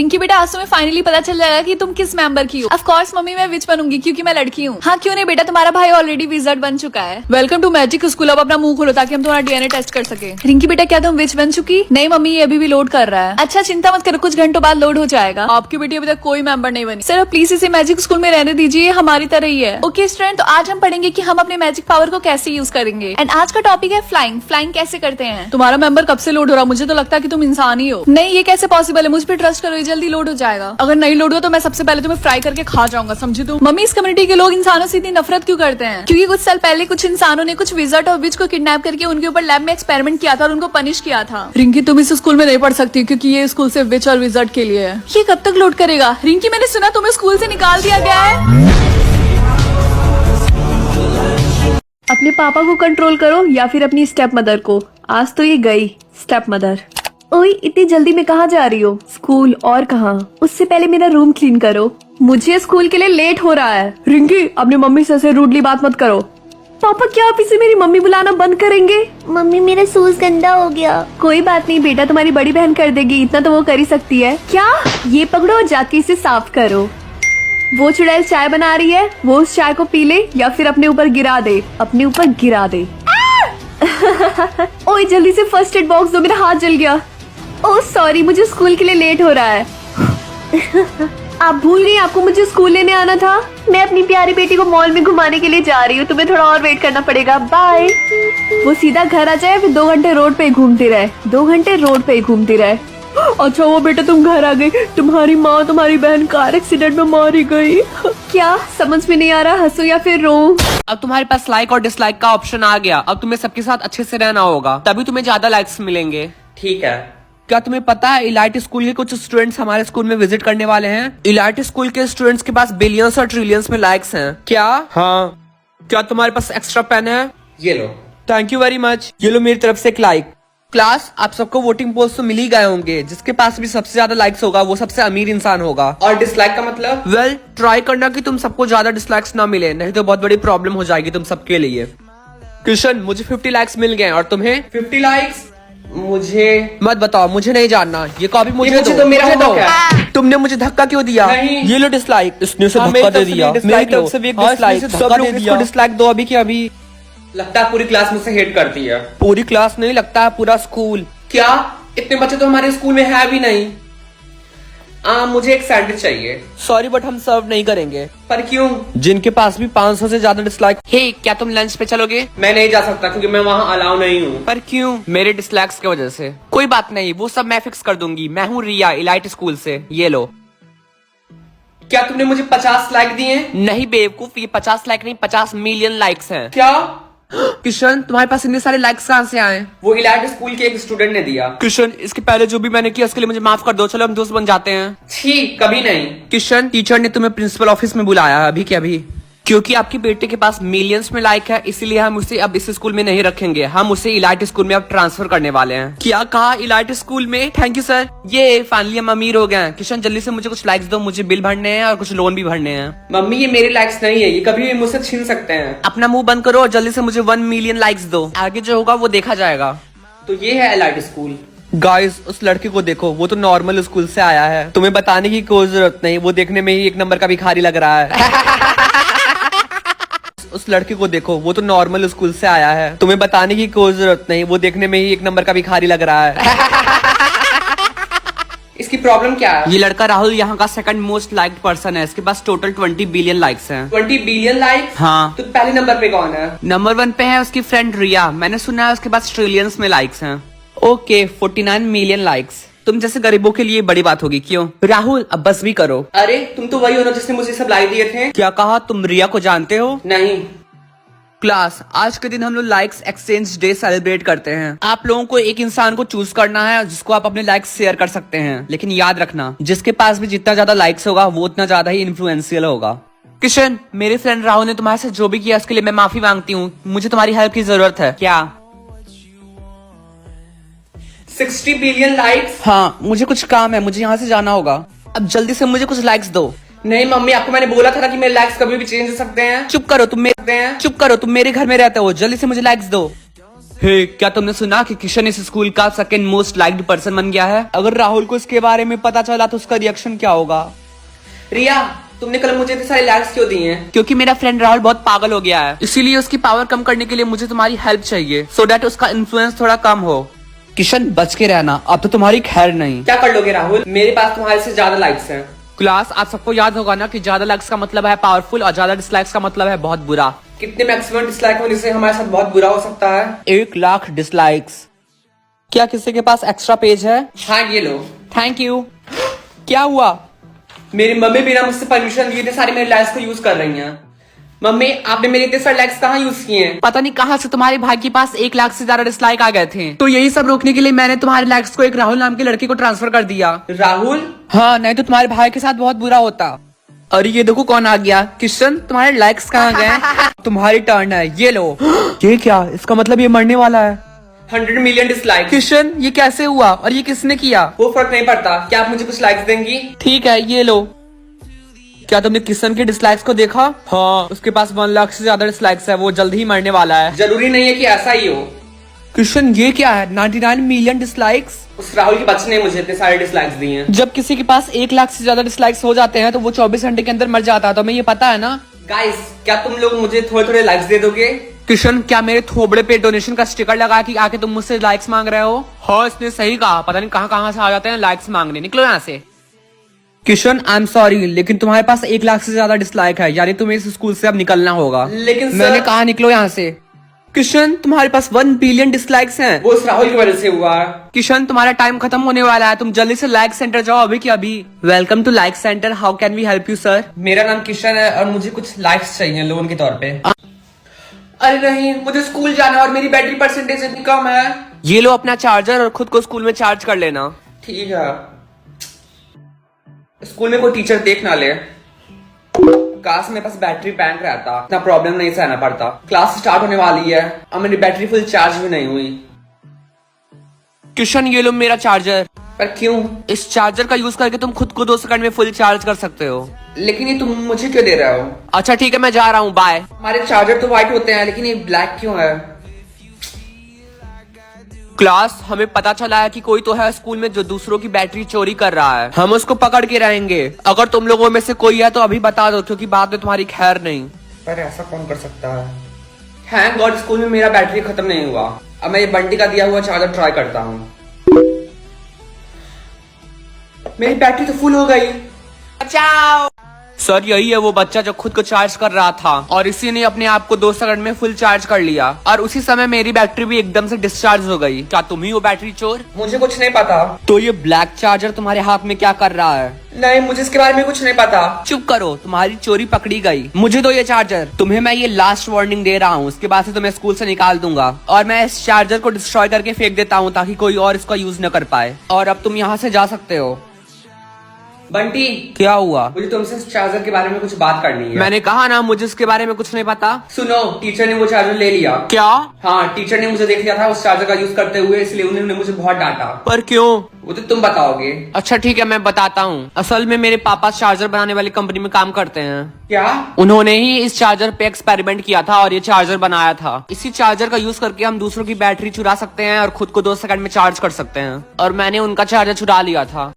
रिंकी बेटा आज तुम्हें फाइनली पता चल जाएगा कि तुम किस मेंबर की हो। ऑफ कोर्स मम्मी मैं विच बनूंगी क्योंकि मैं लड़की हूँ। हाँ क्यों नहीं बेटा, तुम्हारा भाई ऑलरेडी विजर्ड बन चुका है। Welcome to magic school. अब अपना मुंह खोलो ताकि हम तुम्हारा डीएनए टेस्ट कर सके। रिंकी बेटा क्या तुम विच बन चुकी? नहीं मम्मी ये अभी भी लोड कर रहा है। अच्छा चिंता मत करो, कुछ घंटों बाद लोड हो जाएगा। आपकी बेटी अभी तक कोई मेंबर नहीं बनी। सर प्लीज इसे मैजिक स्कूल में रहने दीजिए, हमारी तरह ही है। ओके स्टूडेंट, तो आज हम पढ़ेंगे कि हम अपने मैजिक पावर को कैसे यूज करेंगे। एंड आज का टॉपिक है फ्लाइंग। फ्लाइंग कैसे करते हैं। तुम्हारा मेंबर कब से लोड हो रहा, मुझे तो लगता है कि तुम इंसान ही हो। नहीं ये कैसे पॉसिबल है, मुझ पर ट्रस्ट करो, ये जल्दी लोड हो जाएगा। अगर नहीं लोड हुआ तो मैं सबसे पहले तुम्हें फ्राई करके खा जाऊंगा, समझी तुम। मम्मी इस कम्युनिटी के लोग इंसानों से इतनी नफरत क्यों करते हैं? क्योंकि कुछ साल पहले कुछ इंसानों ने कुछ विजर्ड और विच को किडनैप करके उनके ऊपर लैब में एक्सपेरिमेंट किया था और उनको पनिश किया था। रिंकी तुम इस स्कूल में नहीं पढ़ सकती क्योंकि ये स्कूल सिर्फ विच और विजर्ड के लिए है। ये कब तक लोड करेगा? रिंकी मैंने सुना तुम्हें स्कूल से निकाल दिया गया है। अपने पापा को कंट्रोल करो या फिर अपनी स्टेप मदर को। आज तो ये गई स्टेप मदर। ओए इतनी जल्दी में कहाँ जा रही हो? स्कूल और कहाँ? उससे पहले मेरा रूम क्लीन करो, मुझे स्कूल के लिए लेट हो रहा है। रिंकी अपनी मम्मी से ऐसे रूडली बात मत करो। पापा क्या आप इसे मेरी मम्मी बुलाना बंद करेंगे? मम्मी मेरा शूज गंदा हो गया। कोई बात नहीं बेटा, तुम्हारी बड़ी बहन कर देगी, इतना तो वो कर ही सकती है। क्या? ये पकड़ो और जाके इसे साफ करो। वो चुड़ैल चाय बना रही है, वो उस चाय को पी ले या फिर अपने ऊपर गिरा दे। अपने ऊपर गिरा दे। ओए जल्दी से फर्स्ट एड बॉक्स दो, मेरा हाथ जल गया। ओह सॉरी, मुझे स्कूल के लिए लेट हो रहा है। आप भूल गई आपको मुझे स्कूल लेने आना था। मैं अपनी प्यारी बेटी को मॉल में घुमाने के लिए जा रही हूँ, तुम्हें थोड़ा और वेट करना पड़ेगा। बाय। वो सीधा घर आ जाए फिर 2 घंटे रोड पे ही घूमती रहे। 2 घंटे रोड पे ही घूमती रहे। अच्छा वो बेटा तुम घर आ गई, तुम्हारी माँ तुम्हारी बहन कार एक्सीडेंट में मारी गई। क्या समझ में नहीं आ रहा, हंसू या फिर रो? अब तुम्हारे पास लाइक और डिसलाइक का ऑप्शन आ गया। अब तुम्हें सबके साथ अच्छे से रहना होगा, तभी तुम्हें ज्यादा लाइक्स मिलेंगे। ठीक है। क्या तुम्हें पता है इलाइट स्कूल के कुछ स्टूडेंट्स हमारे स्कूल में विजिट करने वाले हैं? इलाइट स्कूल के स्टूडेंट्स के पास बिलियंस और ट्रिलियंस में लाइक्स हैं। क्या? हाँ। क्या तुम्हारे पास एक्स्ट्रा पेन है? ये लो। Thank you very much. ये लो मेरी तरफ से एक लाइक। क्लास आप सबको वोटिंग पोल्स तो मिल ही गए होंगे। जिसके पास भी सबसे ज्यादा लाइक्स होगा वो सबसे अमीर इंसान होगा। और डिसलाइक का मतलब? वेल ट्राई करना कि तुम सबको ज्यादा डिसलाइक्स ना मिले, नहीं तो बहुत बड़ी प्रॉब्लम हो जाएगी तुम सबके लिए। कृष्ण मुझे 50 लाइक्स मिल गए और तुम्हें? 50 लाइक्स? मुझे मत बताओ, मुझे नहीं जानना। ये कॉपी मुझे दो। मेरा दो। तुमने मुझे धक्का क्यों दिया? ये लो डिसलाइक। इसने उसे धक्का दे दिया। मेरी तरफ से भी एक डिसलाइक। सब लोग इसको डिसलाइक दो अभी के अभी। लगता है पूरी क्लास मुझसे हेट करती है। पूरी क्लास नहीं, लगता है पूरा स्कूल। क्या? इतने बच्चे तो हमारे स्कूल में है भी नहीं। मुझे एक सैंडविच चाहिए। सॉरी बट हम सर्व नहीं करेंगे। पर क्यों? जिनके पास भी 500 से ज्यादा डिसलाइक। हे क्या तुम लंच पे चलोगे? मैं नहीं जा सकता क्योंकि मैं वहाँ अलाउ नहीं हूँ। पर क्यों? मेरे डिसलाइक्स की वजह से। कोई बात नहीं, वो सब मैं फिक्स कर दूंगी। मैं हूँ रिया, इलाइट स्कूल से। ये लो। क्या तुमने मुझे 50 लाइक दिए? नहीं बेवकूफ, ये 50 लाइक नहीं 50 मिलियन लाइक्स हैं। क्या? किशन तुम्हारे पास इतने सारे लाइक्स कहाँ से आए? वो इलाइट स्कूल के एक स्टूडेंट ने दिया। किशन इसके पहले जो भी मैंने किया उसके लिए मुझे माफ कर दो, चलो हम दोस्त बन जाते हैं। ठीक कभी नहीं। किशन टीचर ने तुम्हें प्रिंसिपल ऑफिस में बुलाया अभी के अभी, क्योंकि आपकी बेटे के पास मिलियंस में लाइक है, इसीलिए हम उसे अब इस स्कूल में नहीं रखेंगे। हम उसे इलाइट स्कूल में अब ट्रांसफर करने वाले हैं। क्या कहा? इलाइट स्कूल में? Thank you sir. ये फाइनली हम अमीर हो गए हैं। किशन जल्दी से मुझे कुछ लाइक्स दो, मुझे बिल भरने हैं और कुछ लोन भी भरने हैं। मम्मी ये मेरे लाइक्स नहीं है, ये कभी भी मुझसे छीन सकते हैं। अपना मुंह बंद करो और जल्दी से मुझे 1 मिलियन लाइक्स दो, आगे जो होगा वो देखा जाएगा। तो ये है इलाइट स्कूल। गाइस उस लड़के को देखो, वो तो नॉर्मल स्कूल से आया है। तुम्हें बताने की कोई जरूरत नहीं, वो देखने में ही 1 नंबर का भिखारी लग रहा है। उस लड़के को देखो, वो तो नॉर्मल स्कूल से आया है। तुम्हें बताने की कोई जरूरत नहीं, वो देखने में ही 1 नंबर का भिखारी लग रहा है। इसकी प्रॉब्लम क्या है? ये लड़का राहुल यहाँ का सेकंड मोस्ट लाइक्ड पर्सन है। इसके पास टोटल 20 बिलियन लाइक्स हैं। 20 बिलियन लाइक्स? हाँ। तो पहले नंबर पे कौन है? नंबर 1 पे है उसकी फ्रेंड रिया। मैंने सुना है उसके पास ट्रिलियंस में लाइक्स हैं। Okay 49 million likes. तुम जैसे गरीबों के लिए बड़ी बात होगी। क्यों? राहुल अब बस भी करो। अरे तुम तो वही हो ना जिसने मुझे सब लाइक दिए थे। क्या कहा? तुम रिया को जानते हो? नहीं। क्लास आज के दिन हम लोग लाइक्स एक्सचेंज डे सेलिब्रेट करते हैं। आप लोगों को एक इंसान को चूज करना है जिसको आप अपने लाइक्स शेयर कर सकते हैं, लेकिन याद रखना जिसके पास भी जितना ज्यादा लाइक्स होगा वो उतना ज्यादा ही इन्फ्लुएंशियल होगा। किशन मेरे फ्रेंड राहुल ने तुम्हारे साथ जो भी किया उसके लिए मैं माफी मांगती हूँ। मुझे तुम्हारी हेल्प की जरूरत है। क्या? 60 बिलियन लाइक्स? हाँ मुझे कुछ काम है, मुझे यहाँ से जाना होगा। अब जल्दी से मुझे कुछ लाइक्स दो। नहीं मम्मी आपको मैंने बोला था ना कि मेरे लाइक्स कभी भी चेंज हो सकते हैं। चुप करो तुम मेरे घर में रहते हो, जल्दी से मुझे लाइक्स दो। हे, क्या तुमने सुना कि किशन इस स्कूल का सेकंड मोस्ट लाइक्ड पर्सन बन गया है? अगर राहुल को इसके बारे में पता चला तो उसका रिएक्शन क्या होगा? रिया, तुमने कल मुझे इतने सारे लाइक्स क्यों दिए हैं? क्योंकि मेरा फ्रेंड राहुल बहुत पागल हो गया है, इसीलिए उसकी पावर कम करने के लिए मुझे तुम्हारी हेल्प चाहिए, सो दैट उसका इन्फ्लुएंस थोड़ा कम हो। किशन, बच के रहना, अब तो तुम्हारी खैर नहीं। क्या कर लोगे राहुल? मेरे पास तुम्हारे से ज्यादा लाइक्स हैं। क्लास, आप सबको याद होगा ना कि ज्यादा लाइक्स का मतलब है पावरफुल और ज्यादा डिसलाइक्स का मतलब है बहुत बुरा। कितने मैक्सिमम डिसलाइक होने से हमारे साथ बहुत बुरा हो सकता है? 1,00,000 डिसलाइक्स। क्या किसी के पास एक्स्ट्रा पेज है? हाँ, ये लो। Thank you. क्या हुआ? मेरी मम्मी बिना मुझसे परमिशन लिए सारी मेरे लाइक्स को यूज कर रही हैं। मम्मी, आपने मेरे इतने सारे लाइक्स कहाँ यूज किए हैं? पता नहीं कहाँ से तुम्हारे भाई के पास 1,00,000 से ज्यादा डिसलाइक आ गए थे, तो यही सब रोकने के लिए मैंने तुम्हारे लाइक्स को एक राहुल नाम के लड़के को ट्रांसफर कर दिया। राहुल? हाँ, नहीं तो तुम्हारे भाई के साथ बहुत बुरा होता। अरे ये देखो कौन आ गया। किशन, तुम्हारे लाइक्स कहाँ गए? तुम्हारी टर्न है, ये लो। ये क्या? इसका मतलब ये मरने वाला है। 100 मिलियन डिसलाइक। किशन, ये कैसे हुआ और ये किसने किया? वो फर्क नहीं पड़ता। क्या आप मुझे कुछ लाइक्स देंगी? ठीक है, ये लो। क्या तुमने किशन के डिसलाइक्स को देखा? हाँ, उसके पास 1,00,000 से ज्यादा डिसलाइक्स है, वो जल्द ही मरने वाला है। जरूरी नहीं है कि ऐसा ही हो। किशन, ये क्या है? 99 मिलियन डिसलाइक्स। उस राहुल के बच्चे ने मुझे इतने सारे डिसलाइक्स दिए हैं। जब किसी के पास 1,00,000 से ज्यादा डिसलाइक्स हो जाते हैं तो वो 24 घंटे के अंदर मर जाता है, तो हमें ये पता है ना। गाइस, क्या तुम लोग मुझे थोड़े थोड़े लाइक्स दे दोगे? किशन, क्या मेरे थोबड़े पे डोनेशन का स्टिकर लगा कि आके तुम मुझसे लाइक्स मांग रहे हो? हाँ, इसने सही कहा। पता नहीं कहाँ से आ जाते हैं लाइक्स मांगने। निकलो यहाँ से। किशन, आई एम सॉरी, लेकिन तुम्हारे पास 1,00,000 से ज्यादा डिसलाइक है, यानी तुम्हें इस स्कूल से अब निकलना होगा। लेकिन मैंने कहा निकलो यहाँ से। किशन, तुम्हारे पास 1 बिलियन डिसलाइक्स हैं। वो उस राहुल की वजह से हुआ। किशन, तुम्हारा टाइम खत्म होने वाला है, तुम जल्दी से लाइक सेंटर जाओ अभी की अभी। Welcome to like centre, how can we help you sir? मेरा नाम किशन है और मुझे कुछ लाइक्स चाहिए लोन के तौर पे। अरे नहीं, मुझे स्कूल जाना है और मेरी बैटरी परसेंटेज इतनी कम है। ये लो अपना चार्जर और खुद को स्कूल में चार्ज कर लेना। ठीक है। स्कूल में कोई टीचर देख ना ले। काश मेरे पास बैटरी बैंक रहता, इतना प्रॉब्लम नहीं सहना पड़ता। क्लास स्टार्ट होने वाली है और मेरी बैटरी फुल चार्ज भी नहीं हुई। किशन, ये लो मेरा चार्जर। पर क्यों? इस चार्जर का यूज करके तुम खुद को 2 सेकंड में फुल चार्ज कर सकते हो। लेकिन ये तुम मुझे क्यों दे रहे हो? अच्छा ठीक है, मैं जा रहा हूँ, बाय। हमारे चार्जर तो व्हाइट होते हैं, लेकिन ये ब्लैक क्यों है? क्लास, हमें पता चला है कि कोई तो है स्कूल में जो दूसरों की बैटरी चोरी कर रहा है। हम उसको पकड़ के रहेंगे। अगर तुम लोगों में से कोई है तो अभी बता दो, क्योंकि बाद में तुम्हारी खैर नहीं। पर ऐसा कौन कर सकता है? थैंक गॉड स्कूल में मेरा बैटरी खत्म नहीं हुआ। अब मैं ये बंटी का दिया हुआ चार्जर ट्राई करता हूँ। मेरी बैटरी तो फुल हो गई। बचाओ सर, यही है वो बच्चा जो खुद को चार्ज कर रहा था और इसी ने अपने आप को 2 सेकंड में फुल चार्ज कर लिया और उसी समय मेरी बैटरी भी एकदम से डिस्चार्ज हो गई। क्या तुम ही हो बैटरी चोर? मुझे कुछ नहीं पता। तो ये ब्लैक चार्जर तुम्हारे हाथ में क्या कर रहा है? नहीं, मुझे इसके बारे में कुछ नहीं पता। चुप करो, तुम्हारी चोरी पकड़ी गई। मुझे दो ये चार्जर। तुम्हें मैं ये लास्ट वार्निंग दे रहा हूँ, इसके बाद से तुम्हें स्कूल से निकाल दूंगा और मैं इस चार्जर को डिस्ट्रॉय करके फेंक देता हूँ ताकि कोई और इसका यूज न कर पाए। और अब तुम यहाँ से जा सकते हो। बंटी, क्या हुआ? मुझे तुमसे इस चार्जर के बारे में कुछ बात करनी है। मैंने कहा ना, मुझे इसके बारे में कुछ नहीं पता। सुनो, टीचर ने वो चार्जर ले लिया। क्या? हाँ, टीचर ने मुझे देख लिया था उस चार्जर का यूज करते हुए, इसलिए उन्होंने मुझे बहुत डांटा। पर क्यों? वो तो तुम बताओगे। अच्छा ठीक है, मैं बताता हूँ। असल में मेरे पापा चार्जर बनाने वाली कंपनी में काम करते हैं। क्या? उन्होंने ही इस चार्जर पे एक्सपेरिमेंट किया था और ये चार्जर बनाया था। इसी चार्जर का यूज करके हम दूसरों की बैटरी चुरा सकते हैं और खुद को 2 सेकंड में चार्ज कर सकते हैं। और मैंने उनका चार्जर चुरा लिया था।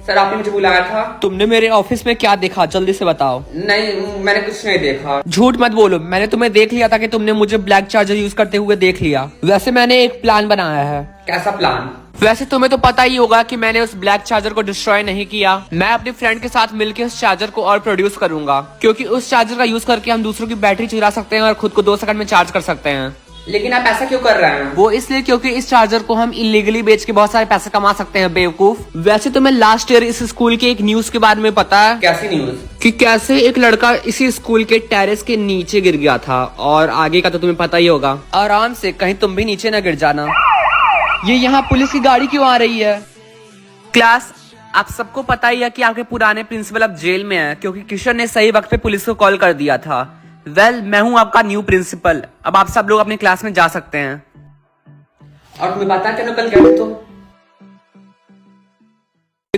सर, आपने मुझे बुलाया था। तुमने मेरे ऑफिस में क्या देखा, जल्दी से बताओ। नहीं, मैंने कुछ नहीं देखा। झूठ मत बोलो, मैंने तुम्हें देख लिया था कि तुमने मुझे ब्लैक चार्जर यूज करते हुए देख लिया। वैसे मैंने एक प्लान बनाया है। कैसा प्लान? वैसे तुम्हें तो पता ही होगा कि मैंने उस ब्लैक चार्जर को डिस्ट्रॉय नहीं किया। मैं अपने फ्रेंड के साथ मिलकर उस चार्जर को और प्रोड्यूस करूंगा, क्योंकि उस चार्जर का यूज करके हम दूसरों की बैटरी चुरा सकते हैं और खुद को 2 सेकंड में चार्ज कर सकते हैं। लेकिन आप ऐसा क्यों कर रहे हैं? वो इसलिए क्योंकि इस चार्जर को हम इलीगली बेच के बहुत सारे पैसे कमा सकते हैं, बेवकूफ। वैसे तुम्हें लास्ट ईयर इस स्कूल के एक न्यूज के बारे में पता है? कैसी न्यूज? कि कैसे एक लड़का इसी स्कूल के टेरेस के नीचे गिर गया था, और आगे का तो तुम्हें पता ही होगा। आराम से, कहीं तुम भी नीचे न गिर जाना। ये यहाँ पुलिस की गाड़ी क्यों आ रही है? क्लास, आप सबको पता ही है कि आपके पुराने प्रिंसिपल अब जेल में है, क्योंकि किशन ने सही वक्त पे पुलिस को कॉल कर दिया था। मैं हूं आपका न्यू प्रिंसिपल। अब आप सब लोग अपनी क्लास में जा सकते हैं। और तुम्हें पता है कि कल क्या तो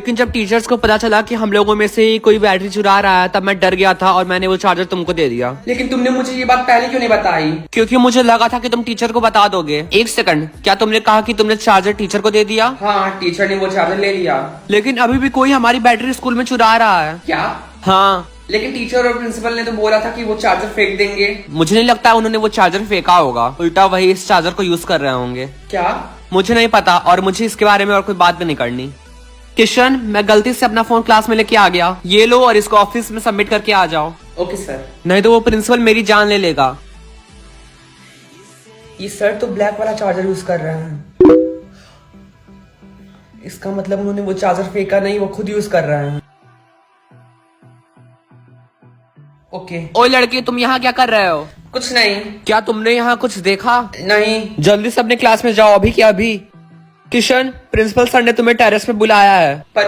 लेकिन जब टीचर्स को पता चला कि हम लोगों में से ही कोई बैटरी चुरा रहा है तब मैं डर गया था और मैंने वो चार्जर तुमको दे दिया। लेकिन तुमने मुझे ये बात पहले क्यों नहीं बताई? क्योंकि मुझे लगा था कि तुम टीचर को बता दोगे। एक सेकंड, क्या तुमने कहा कि तुमने चार्जर टीचर को दे दिया? हाँ, टीचर ने वो चार्जर ले लिया। लेकिन अभी भी कोई हमारी बैटरी स्कूल में चुरा रहा है। क्या? हाँ, लेकिन टीचर और प्रिंसिपल ने तो बोला था कि वो चार्जर फेंक देंगे। मुझे नहीं लगता उन्होंने वो चार्जर फेंका होगा, उल्टा वही इस चार्जर को यूज कर रहे होंगे। क्या? मुझे नहीं पता और मुझे इसके बारे में और कोई बात भी नहीं करनी। किशन, मैं गलती से अपना फोन क्लास में लेके आ गया, ये लो और इसको ऑफिस में सबमिट करके आ जाओ। Okay sir. नहीं तो वो प्रिंसिपल मेरी जान ले लेगा। ये सर तो ब्लैक वाला चार्जर यूज कर रहे हैं। इसका मतलब उन्होंने वो चार्जर फेंका नहीं, वो खुद यूज कर रहे हैं। ओके। ओए लड़के, तुम यहाँ क्या कर रहे हो? कुछ नहीं। क्या तुमने यहाँ कुछ देखा? नहीं। जल्दी से अपने क्लास में जाओ, अभी क्या अभी। किशन, प्रिंसिपल सर ने तुम्हें टेरेस पे बुलाया है। पर